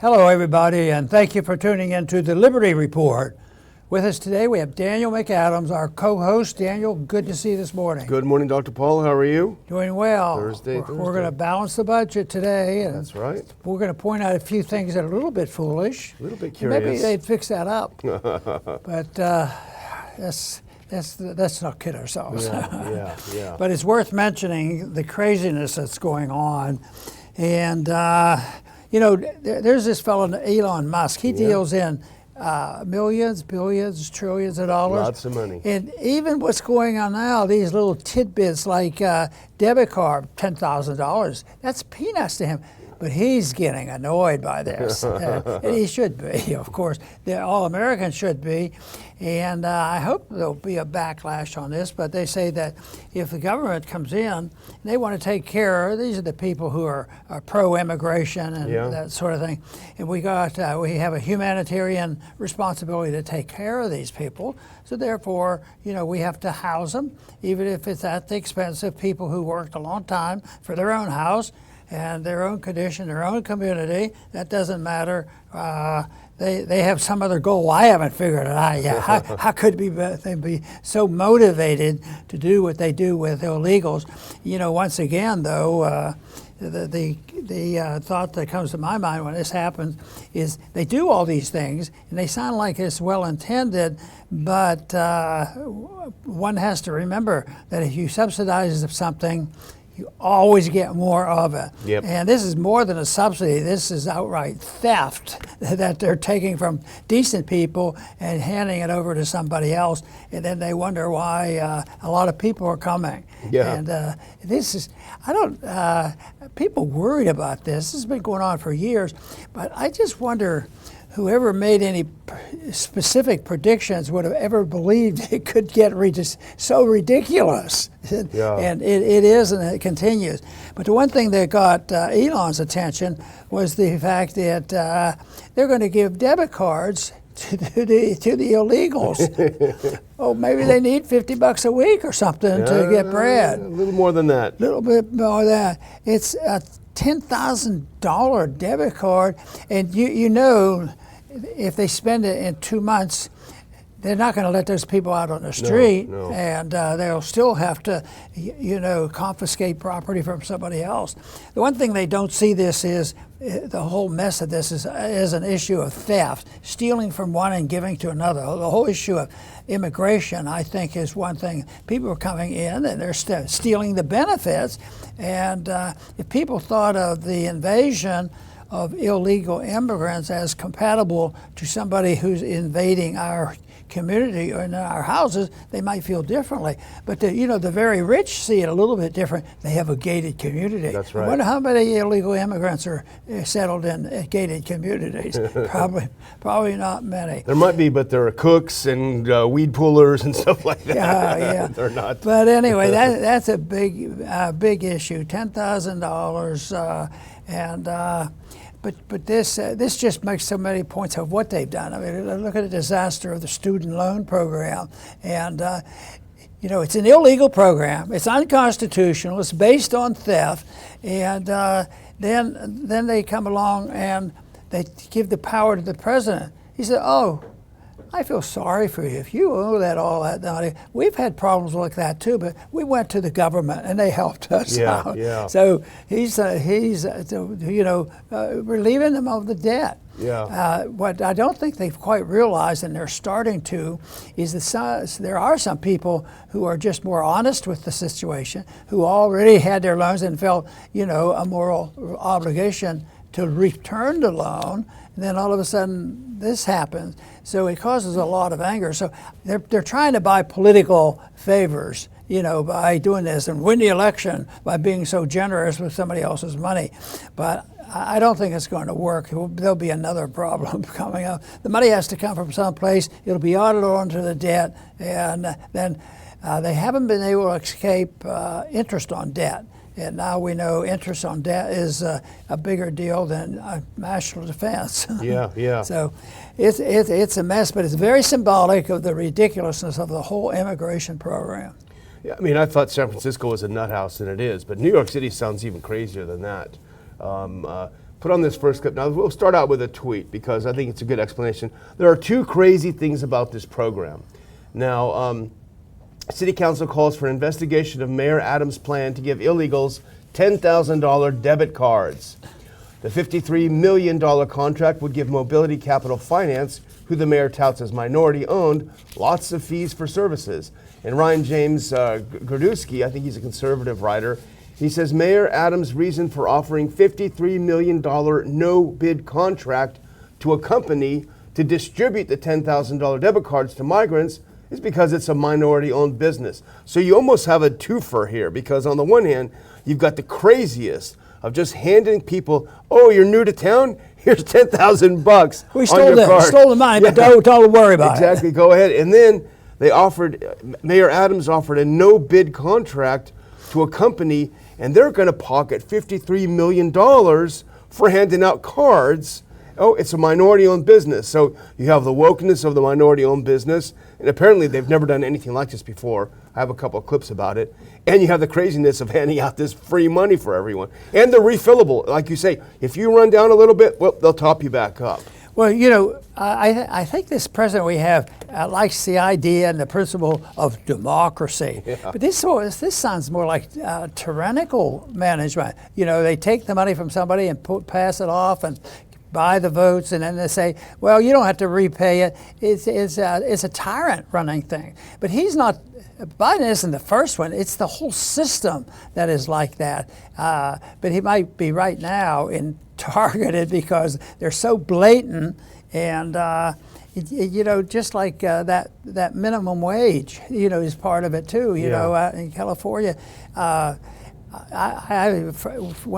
Hello, everybody, and thank you for tuning in to the Liberty Report. With us today, we have Daniel McAdams, our co-host. Daniel, good to see you this morning. Good morning, Dr. Paul. How are you? Doing well. Thursday. We're going to balance the budget today. And that's right. We're going to point out a few things that are a little bit foolish. A little bit curious. Maybe they'd fix that up. But let's not kid ourselves. Yeah. But it's worth mentioning the craziness that's going on. And, there's this fellow, Elon Musk. He deals in millions, billions, trillions of dollars. Lots of money. And even what's going on now, these little tidbits like debit card, $10,000, that's peanuts to him. But he's getting annoyed by this. And he should be, of course. All Americans should be. And I hope there'll be a backlash on this. But they say that if the government comes in, and they want to take care, these are the people who are pro-immigration and that sort of thing. And we have a humanitarian responsibility to take care of these people. So therefore, we have to house them, even if it's at the expense of people who worked a long time for their own house and their own condition, their own community. That doesn't matter. They have some other goal. I haven't figured it out yet. How could they be so motivated to do what they do with illegals? Once again, though, the thought that comes to my mind when this happens is they do all these things, and they sound like it's well-intended, but one has to remember that if you subsidize something, you always get more of it. Yep. And this is more than a subsidy. This is outright theft that they're taking from decent people and handing it over to somebody else. And then they wonder why a lot of people are coming. Yeah. And people worried about this. This has been going on for years. But I just wonder whoever made any specific predictions would have ever believed it could get so ridiculous. Yeah. And it is, and it continues. But the one thing that got Elon's attention was the fact that they're going to give debit cards to the illegals. Oh, maybe they need $50 a week or something to get bread. A little more than that. A little bit more than that. It's a $10,000 debit card, and if they spend it in 2 months, they're not going to let those people out on the street, No. And they'll still have to, confiscate property from somebody else. The one thing they don't see this is the whole mess of this is an issue of theft, stealing from one and giving to another. The whole issue of immigration, I think, is one thing. People are coming in and they're stealing the benefits. And if people thought of the invasion of illegal immigrants as compatible to somebody who's invading our community or in our houses, they might feel differently. But the very rich see it a little bit different. They have a gated community. That's right. I wonder how many illegal immigrants are settled in gated communities. Probably not many. There might be, but there are cooks and weed pullers and stuff like that. Yeah. They're not. But anyway, that's a big issue. $10,000 But this just makes so many points of what they've done. I mean, look at the disaster of the student loan program. And, it's an illegal program. It's unconstitutional. It's based on theft. And then they come along and they give the power to the president. He said, I feel sorry for you. If you owe all that money, we've had problems like that too, but we went to the government and they helped us out. Yeah. So he's relieving them of the debt. Yeah. What I don't think they've quite realized, and they're starting to, is that there are some people who are just more honest with the situation, who already had their loans and felt, a moral obligation to return the loan. And then all of a sudden this happens. So it causes a lot of anger. So they're trying to buy political favors, by doing this and win the election by being so generous with somebody else's money. But I don't think it's going to work. There'll be another problem coming up. The money has to come from someplace. It'll be audited onto the debt, and then they haven't been able to escape interest on debt. And now we know interest on debt is a bigger deal than national defense. Yeah. So it's a mess, but it's very symbolic of the ridiculousness of the whole immigration program. Yeah, I mean, I thought San Francisco was a nut house, and it is, but New York City sounds even crazier than that. put on this first clip. Now, we'll start out with a tweet because I think it's a good explanation. There are two crazy things about this program. Now, City Council calls for an investigation of Mayor Adams' plan to give illegals $10,000 debit cards. The $53 million contract would give Mobility Capital Finance, who the mayor touts as minority-owned, lots of fees for services. And Ryan James Gordusky, I think he's a conservative writer, he says Mayor Adams' reason for offering $53 million no-bid contract to a company to distribute the $10,000 debit cards to migrants is because it's a minority-owned business. So you almost have a twofer here, because on the one hand, you've got the craziest of just handing people, oh, you're new to town? Here's $10,000 We stole them, stole the money, but don't worry about it. Exactly, go ahead. And then they offered, Mayor Adams offered a no-bid contract to a company, and they're going to pocket $53 million for handing out cards. Oh, it's a minority-owned business. So you have the wokeness of the minority-owned business, and apparently they've never done anything like this before. I have a couple of clips about it. And you have the craziness of handing out this free money for everyone. And the refillable, like you say, if you run down a little bit, well, they'll top you back up. Well, you know, I think this president we have likes the idea and the principle of democracy. Yeah. But this sounds more like tyrannical management. You know, they take the money from somebody and pass it off and buy the votes, and then they say, well, you don't have to repay it. It's a tyrant running thing. But he's not, Biden isn't the first one. It's the whole system that is like that. But he might be right now targeted because they're so blatant, and you know, just like that minimum wage, you know, is part of it too. You know, in California, when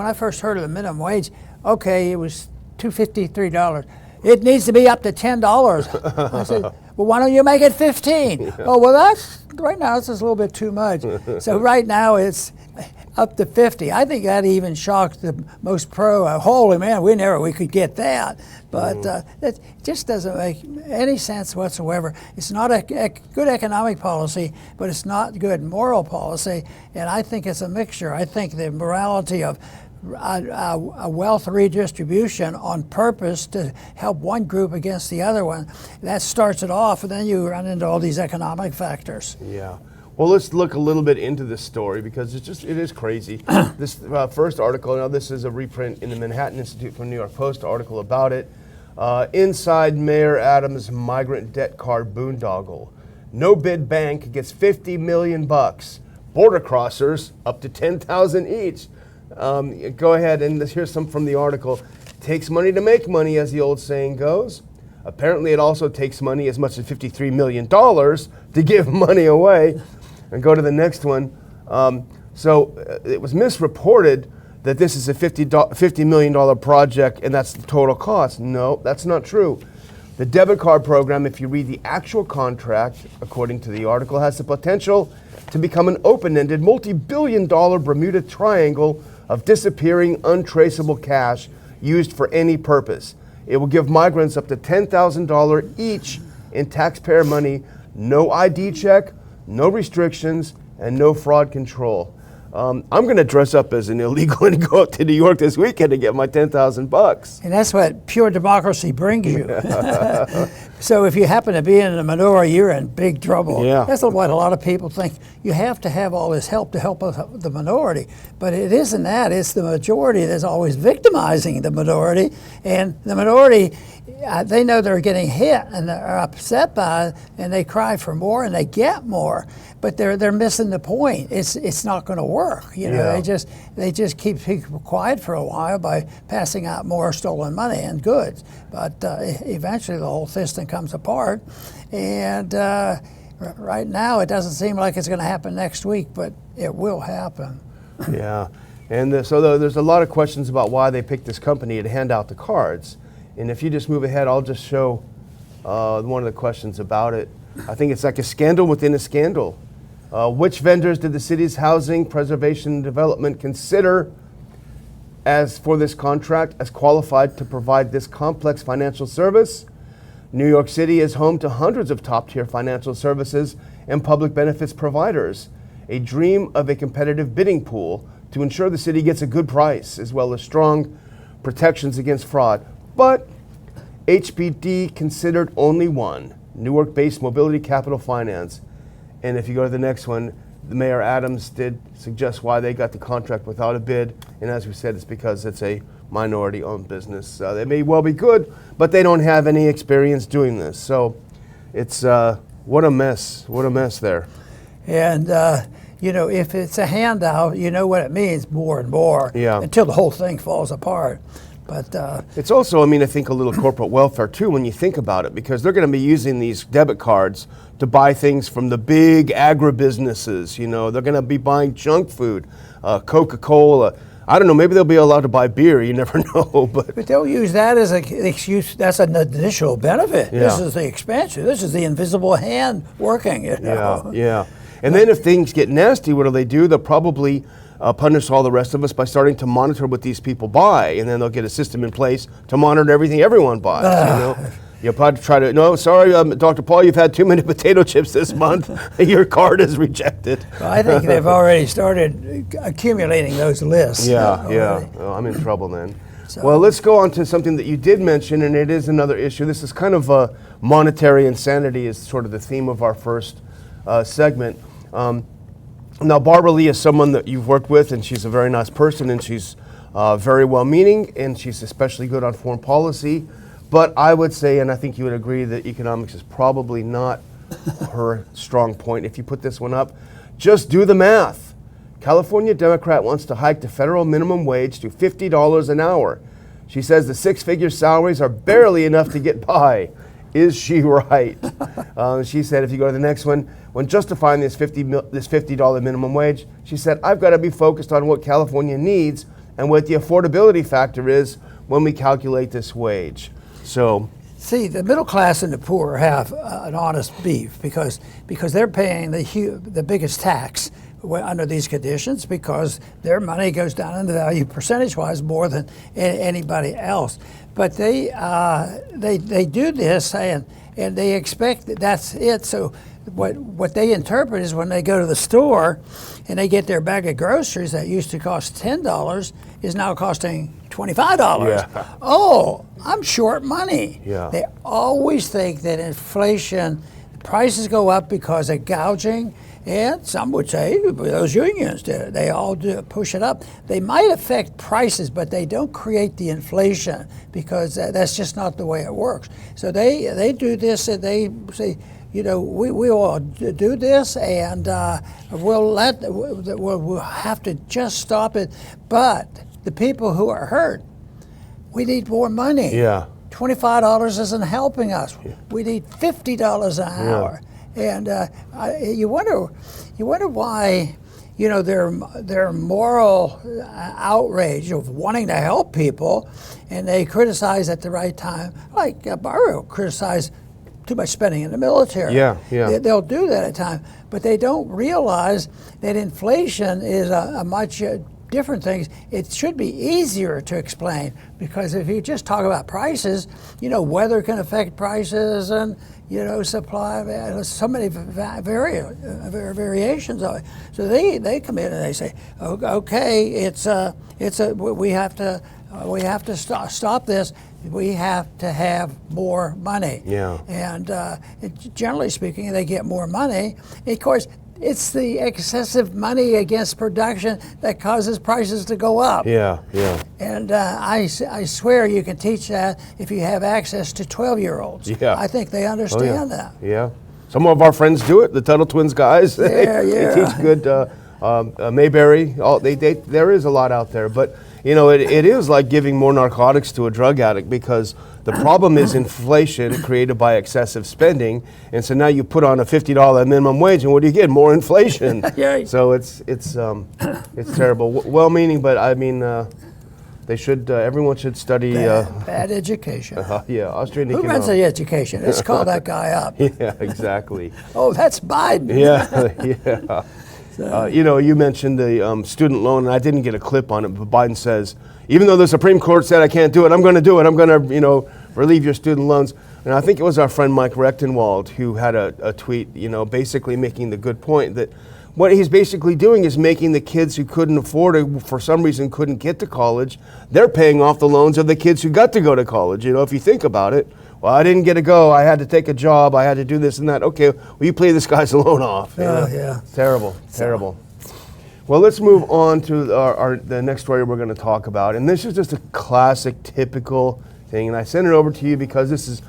I first heard of the minimum wage, okay, it was $253. It needs to be up to $10. I said, well, why don't you make it 15? Yeah. Oh, well, that's right now. It's just a little bit too much. So right now it's up to 50. I think that even shocked the most pro. Holy man, we could get that. But that just doesn't make any sense whatsoever. It's not a good economic policy, but it's not good moral policy. And I think it's a mixture. I think the morality of a wealth redistribution on purpose to help one group against the other one, that starts it off, and then you run into all these economic factors. Yeah. Well, let's look a little bit into this story because it is crazy. This first article, now this is a reprint in the Manhattan Institute from New York Post article about it. Inside Mayor Adams' migrant debt card boondoggle. No bid bank gets $50 million. Border crossers up to $10,000 each. Go ahead, and here's some from the article. Takes money to make money, as the old saying goes. Apparently it also takes money as much as $53 million to give money away. And go to the next one. So it was misreported that this is a $50 million project and that's the total cost. No, that's not true. The debit card program, if you read the actual contract, according to the article, has the potential to become an open-ended, multi-billion-dollar Bermuda Triangle of disappearing, untraceable cash used for any purpose. It will give migrants up to $10,000 each in taxpayer money, no ID check, no restrictions, and no fraud control. I'm going to dress up as an illegal and go up to New York this weekend to get my $10,000. And that's what pure democracy brings you. So if you happen to be in a minority, you're in big trouble. Yeah. That's what a lot of people think. You have to have all this help to help the minority. But it isn't that. It's the majority that's always victimizing the minority. And the minority, they know they're getting hit and they're upset by it, and they cry for more and they get more. But they're missing the point. It's not going to work. You know, they just keep people quiet for a while by passing out more stolen money and goods. But eventually the whole system comes apart. And right now it doesn't seem like it's going to happen next week, but it will happen. Yeah, and so there's a lot of questions about why they picked this company to hand out the cards. And if you just move ahead, I'll just show one of the questions about it. I think it's like a scandal within a scandal. Which vendors did the city's Housing Preservation and Development consider as for this contract as qualified to provide this complex financial service? New York City is home to hundreds of top-tier financial services and public benefits providers. A dream of a competitive bidding pool to ensure the city gets a good price, as well as strong protections against fraud. But HBD considered only one, Newark-based Mobility Capital Finance. And if you go to the next one, the Mayor Adams did suggest why they got the contract without a bid. And as we said, it's because it's a minority-owned business. They may well be good, but they don't have any experience doing this. So it's, what a mess there. And, if it's a handout, you know what it means more and more until the whole thing falls apart. But it's also, I think a little corporate welfare too when you think about it, because they're going to be using these debit cards to buy things from the big agribusinesses. They're going to be buying junk food, Coca-Cola. I don't know, maybe they'll be allowed to buy beer, you never know. But they'll use that as an excuse. That's an additional benefit. Yeah. This is the expansion. This is the invisible hand working. Yeah. And then if things get nasty, what do? They'll probably punish all the rest of us by starting to monitor what these people buy, and then they'll get a system in place to monitor everything everyone buys. You'll probably try to, no, sorry, Dr. Paul, you've had too many potato chips this month. Your card is rejected. Well, I think they've already started accumulating those lists. Yeah. Oh, I'm in trouble then. Well, let's go on to something that you did mention, and it is another issue. This is kind of monetary insanity is sort of the theme of our first segment. Now, Barbara Lee is someone that you've worked with, and she's a very nice person, and she's very well-meaning, and she's especially good on foreign policy. But I would say, and I think you would agree, that economics is probably not her strong point. If you put this one up, just do the math. California Democrat wants to hike the federal minimum wage to $50 an hour. She says the six-figure salaries are barely enough to get by. Is she right? She said, if you go to the next one, when justifying this $50 minimum wage, she said, I've got to be focused on what California needs and what the affordability factor is when we calculate this wage. So, see, the middle class and the poor have an honest beef because they're paying the biggest tax under these conditions because their money goes down in the value percentage-wise more than anybody else. But they do this and they expect that's it. So what they interpret is when they go to the store and they get their bag of groceries that used to cost $10 is now costing $25. Yeah. Oh, I'm short money. Yeah. They always think that inflation, prices go up because of gouging, and some would say those unions did it. They all do push it up. They might affect prices, but they don't create the inflation because that's just not the way it works. So they do this and they say, we all do this, and we'll have to just stop it. But the people who are hurt, we need more money. Yeah. $25 isn't helping us. Yeah. We need $50 an hour, and you wonder why. Their moral outrage of wanting to help people, and they criticize at the right time, like Barrio criticized too much spending in the military. They'll do that at times, but they don't realize that inflation is a much different thing. It should be easier to explain because if you just talk about prices, weather can affect prices and supply. So many variations of it. So they come in and they say, okay, we have to stop this. We have to have more money. Yeah. And generally speaking, they get more money. Of course, it's the excessive money against production that causes prices to go up. Yeah. And I swear you can teach that if you have access to 12-year-olds. Yeah. I think they understand that. Yeah. Some of our friends do it, the Tuttle Twins guys. They teach good Mayberry. There is a lot out there. But, it is like giving more narcotics to a drug addict because the problem is inflation created by excessive spending. And so now you put on a $50 minimum wage, and what do you get? More inflation. So it's terrible. Well-meaning, but they should. Everyone should study. Bad education. Austrian Who economics. runs the education? Let's call that guy up. Yeah, exactly. Oh, that's Biden. Yeah. You mentioned the student loan, and I didn't get a clip on it, but Biden says, even though the Supreme Court said I can't do it, I'm going to do it. I'm going to, relieve your student loans. And I think it was our friend Mike Rechtenwald who had a tweet, basically making the good point that what he's basically doing is making the kids who couldn't afford it, for some reason couldn't get to college, they're paying off the loans of the kids who got to go to college. You know, if you think about it, well, I didn't get to go, I had to take a job, I had to do this and that. Okay, well, you pay this guy's loan off. Yeah. Terrible, terrible. Well, let's move on to the next story we're going to talk about. And this is just a classic, typical thing. And I sent it over to you because it's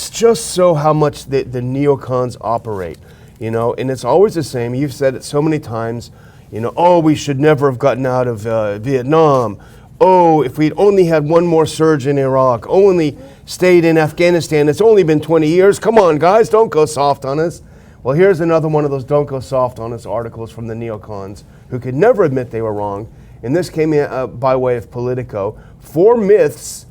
just so how much the neocons operate. You know, and it's always the same. You've said it so many times, you know, oh, we should never have gotten out of Vietnam. Oh, if we'd only had one more surge in Iraq, only stayed in Afghanistan, it's only been 20 years. Come on, guys, don't go soft on us. Well, here's another one of those don't go soft on us articles from the neocons who could never admit they were wrong. And this came in by way of Politico. 4 myths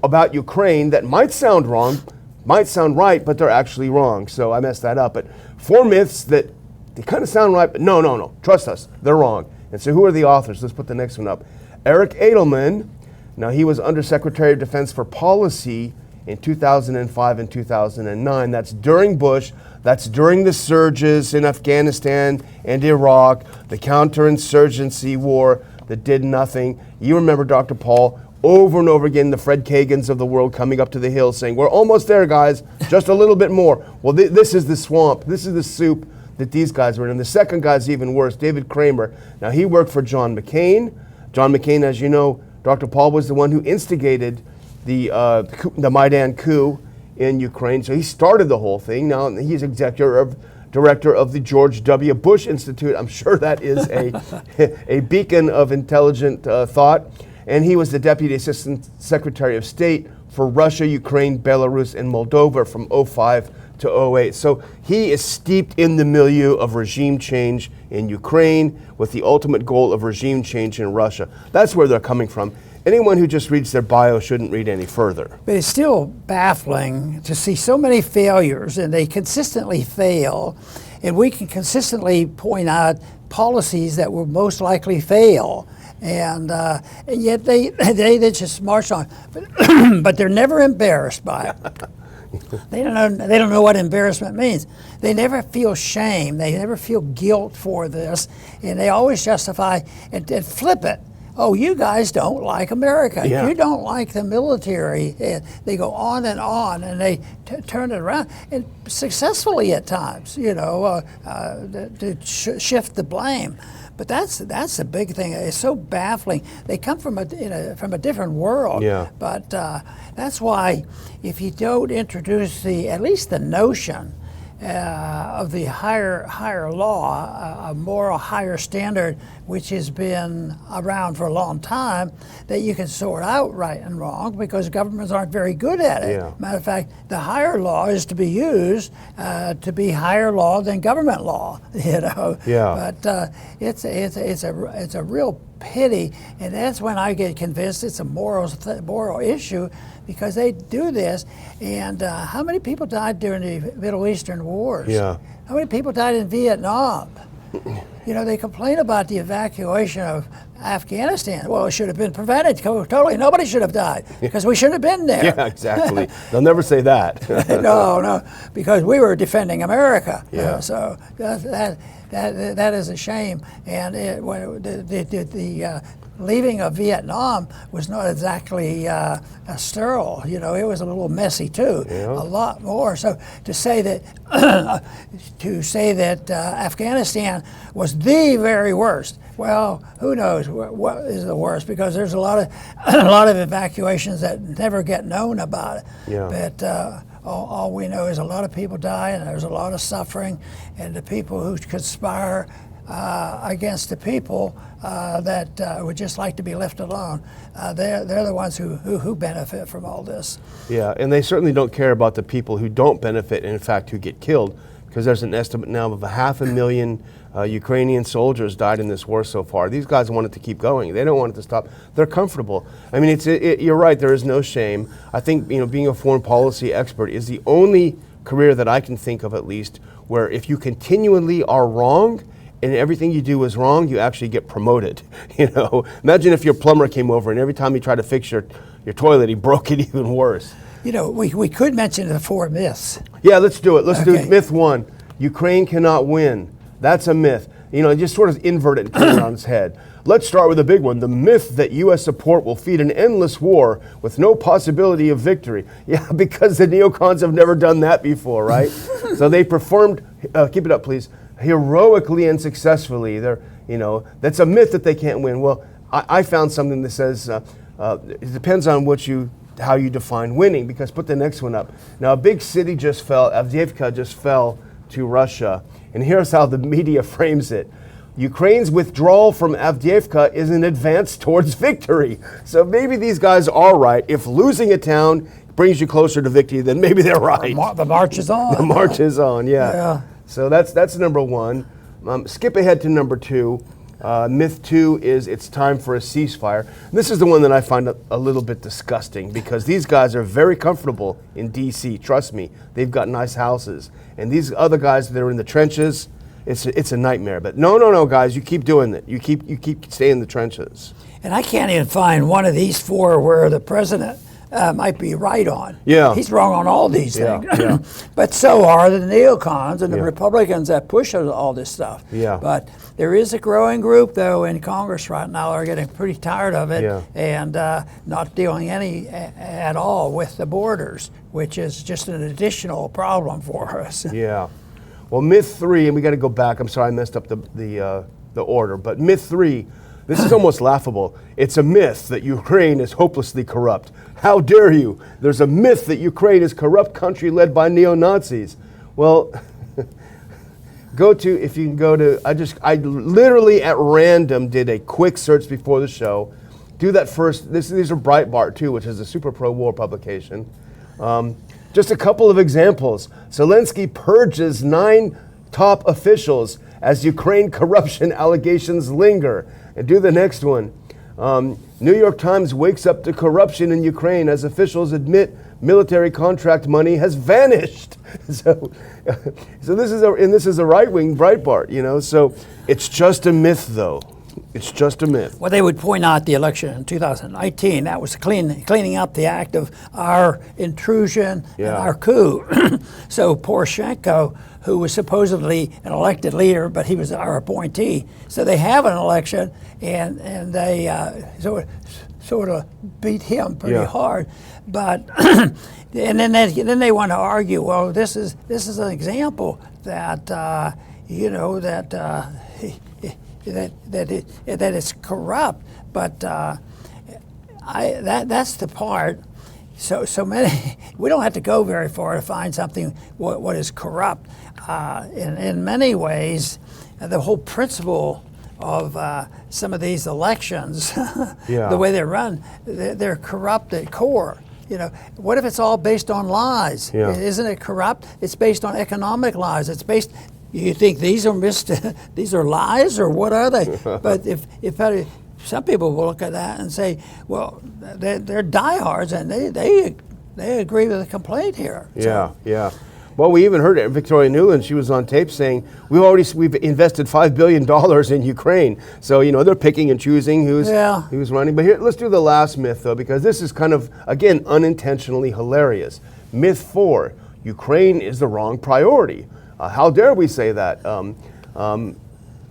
about Ukraine that might sound wrong, might sound right, but they're actually wrong. So I messed that up. But 4 myths that they kind of sound right, but no. Trust us, they're wrong. And so who are the authors? Let's put the next one up. Eric Edelman. Now he was Undersecretary of Defense for Policy in 2005 and 2009. That's during Bush. That's during the surges in Afghanistan and Iraq, the counterinsurgency war that did nothing. You remember Dr. Paul, over and over again, the Fred Kagans of the world coming up to the hill saying, we're almost there, guys, just a little bit more. Well, this is the swamp. This is the soup that these guys were in. And the second guy's even worse, David Kramer. Now, he worked for John McCain. John McCain, as you know, Dr. Paul was the one who instigated the Maidan coup in Ukraine. So he started the whole thing. Now he's director of the George W. Bush Institute. I'm sure that is a beacon of intelligent thought. And he was the Deputy Assistant Secretary of State for Russia, Ukraine, Belarus, and Moldova from 2005 to 08. So he is steeped in the milieu of regime change in Ukraine with the ultimate goal of regime change in Russia. That's where they're coming from. Anyone who just reads their bio shouldn't read any further. But it's still baffling to see so many failures, and they consistently fail, and we can consistently point out policies that will most likely fail. And yet they just march on, but they're never embarrassed by it. They don't know what embarrassment means. They never feel shame. They never feel guilt for this, and they always justify and flip it. Oh, you guys don't like America. Yeah. You don't like the military. And they go on, and they turn it around, and successfully at times, you know, to shift the blame. But that's a big thing. It's so baffling. They come from a different world. Yeah. But that's why if you don't introduce at least the notion of the higher law, a moral higher standard, which has been around for a long time, that you can sort out right and wrong, because governments aren't very good at it. Yeah. Matter of fact, the higher law is to be used to be higher law than government law. You know. Yeah. But it's a real pity, and that's when I get convinced it's a moral issue, because they do this. And how many people died during the Middle Eastern wars? Yeah. How many people died in Vietnam? You know, they complain about the evacuation of Afghanistan. Well, it should have been prevented. Totally, nobody should have died, because we shouldn't have been there. Yeah, exactly. They'll never say that. No, because we were defending America. Yeah. So that is a shame. And the leaving of Vietnam was not exactly sterile. You know, it was a little messy too. Yeah. A lot more. So to say that Afghanistan was the very worst. Well, who knows what is the worst? Because there's a lot of evacuations that never get known about it. Yeah. But all we know is a lot of people die, and there's a lot of suffering, and the people who conspire against the people that would just like to be left alone, they're the ones who benefit from all this. Yeah, and they certainly don't care about the people who don't benefit, and in fact who get killed, because there's an estimate now of 500,000 Ukrainian soldiers died in this war so far. These guys want it to keep going. They don't want it to stop. They're comfortable. I mean, you're right, there is no shame. I think, you know, being a foreign policy expert is the only career that I can think of, at least, where if you continually are wrong and everything you do is wrong, you actually get promoted. You know, imagine if your plumber came over and every time he tried to fix your toilet, he broke it even worse. You know, we could mention the 4 myths. Yeah, let's do it. Let's do Okay. myth 1. Ukraine cannot win. That's a myth. You know, just sort of invert it and turn it on its head. Let's start with a big one. The myth that U.S. support will feed an endless war with no possibility of victory. Yeah, because the neocons have never done that before, right? So they performed, keep it up please, heroically and successfully. That's a myth that they can't win. Well, I found something that says it depends on how you define winning, because put the next one up. Now, a big city just fell, Avdiivka just fell to Russia, and here's how the media frames it. Ukraine's withdrawal from Avdiivka is an advance towards victory. So maybe these guys are right. If losing a town brings you closer to victory, then maybe they're right. The march is on. The march is on, yeah. So that's number one. Skip ahead to number two. Myth 2 is it's time for a ceasefire. This is the one that I find a little bit disgusting, because these guys are very comfortable in D.C. Trust me, they've got nice houses. And these other guys that are in the trenches, it's a nightmare. But no, guys, you keep doing it. You keep staying in the trenches. And I can't even find one of these four where the president might be right on. Yeah. He's wrong on all these things. Yeah. But so are the neocons and the Republicans that push all this stuff. Yeah. But there is a growing group, though, in Congress right now that are getting pretty tired of it and not dealing at all with the borders, which is just an additional problem for us. Yeah. Well, myth 3, and we got to go back. I'm sorry I messed up the order, but myth 3, this is almost laughable. It's a myth that Ukraine is hopelessly corrupt. How dare you? There's a myth that Ukraine is a corrupt country led by neo-Nazis. Well, I literally at random did a quick search before the show. Do that first. These are Breitbart too, which is a super pro-war publication. Just a couple of examples. Zelensky purges 9 top officials as Ukraine corruption allegations linger. And do the next one. New York Times wakes up to corruption in Ukraine as officials admit military contract money has vanished. So this is a right-wing Breitbart, So it's just a myth, though. It's just a myth. Well, they would point out the election in 2019. That was cleaning up the act of our intrusion and our coup. So Poroshenko, who was supposedly an elected leader, but he was our appointee. So they have an election, and they sort of beat him pretty hard. But and then they want to argue. Well, this is an example that that it's corrupt, but that's the part. So many. We don't have to go very far to find something what is corrupt. In many ways, the whole principle of some of these elections, the way they're run, they're corrupt at core. What if it's all based on lies? Isn't it corrupt? It's based on economic lies. It's based. You think these are lies, or what are they? But if some people will look at that and say, well, they're diehards, and they agree with the complaint here. Yeah. Well, we even heard it. Victoria Nuland, she was on tape saying we've invested $5 billion in Ukraine. So they're picking and choosing who's running. But here, let's do the last myth though, because this is kind of again unintentionally hilarious. Myth 4: Ukraine is the wrong priority. How dare we say that?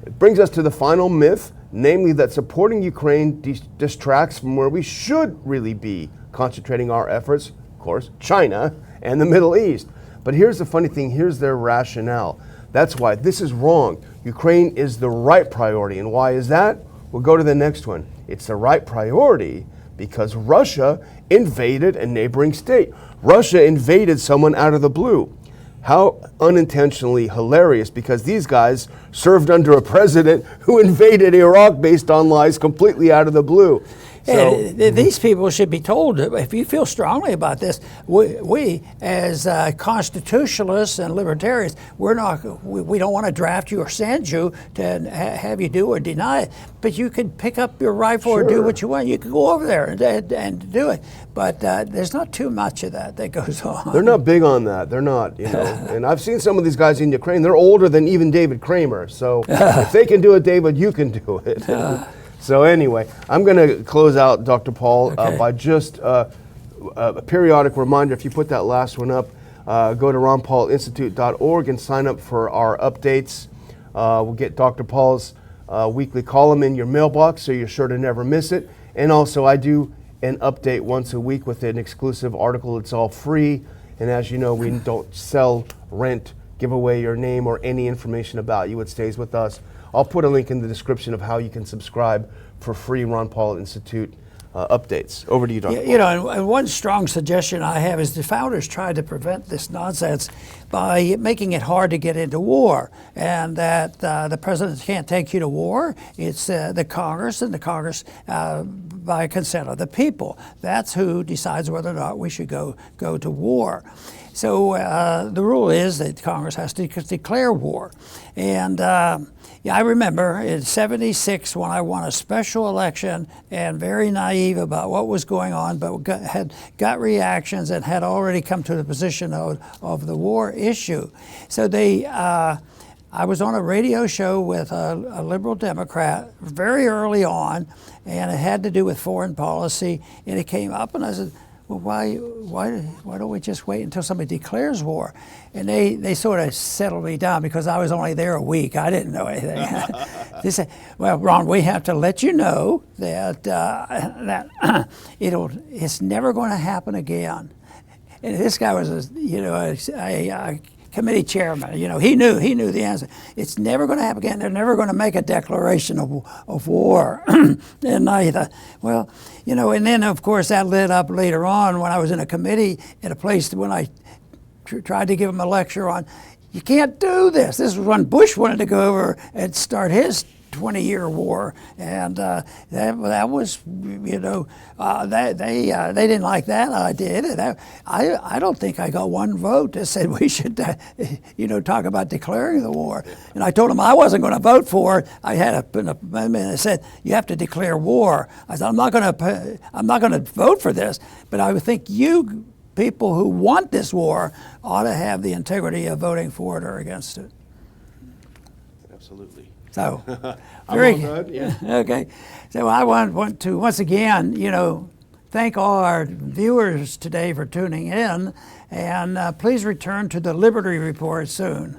It brings us to the final myth, namely that supporting Ukraine distracts from where we should really be concentrating our efforts, of course, China and the Middle East. But here's the funny thing, here's their rationale. That's why this is wrong. Ukraine is the right priority. And why is that? We'll go to the next one. It's the right priority because Russia invaded a neighboring state. Russia invaded someone out of the blue. How unintentionally hilarious, because these guys served under a president who invaded Iraq based on lies completely out of the blue. So, these people should be told, if you feel strongly about this, we as constitutionalists and libertarians, we don't want to draft you or send you to have you do or deny it. But you can pick up your rifle or do what you want. You can go over there and do it. But there's not too much of that goes on. They're not big on that. They're not, And I've seen some of these guys in Ukraine. They're older than even David Kramer. So if they can do it, David, you can do it. So anyway, I'm going to close out, Dr. Paul, by just a periodic reminder. If you put that last one up, go to ronpaulinstitute.org and sign up for our updates. We'll get Dr. Paul's weekly column in your mailbox, so you're sure to never miss it. And also, I do an update once a week with an exclusive article. It's all free. And as you know, we don't sell, rent, give away your name or any information about you. It stays with us. I'll put a link in the description of how you can subscribe for free Ron Paul Institute updates. Over to you, Dr. You know, and one strong suggestion I have is the founders tried to prevent this nonsense by making it hard to get into war, and that the president can't take you to war. It's the Congress, and the Congress, by consent of the people, that's who decides whether or not we should go to war. So the rule is that Congress has to declare war. And yeah, I remember in '76 when I won a special election and very naive about what was going on, but had got reactions and had already come to the position of the war issue. So I was on a radio show with a liberal Democrat very early on, and it had to do with foreign policy, and it came up, and I said, well, why don't we just wait until somebody declares war? And they sort of settled me down because I was only there a week. I didn't know anything. They said, well, Ron, we have to let you know that it's never going to happen again. And this guy was a committee chairman. You know, he knew the answer. It's never going to happen again. They're never going to make a declaration of war. And I thought, well, you know, and then of course that led up later on when I was in a committee at a place when I tried to give him a lecture on, you can't do this. This was when Bush wanted to go over and start his 20-year war, and that was, you know, they didn't like that idea. I don't think I got one vote that said we should, you know, talk about declaring the war. And I told them I wasn't going to vote for it. I had an amendment that said you have to declare war. I said I'm not going to vote for this, but I would think you people who want this war ought to have the integrity of voting for it or against it. Absolutely. So, very good. Yeah. Okay. So I want to once again, you know, thank all our viewers today for tuning in, and please return to the Liberty Report soon.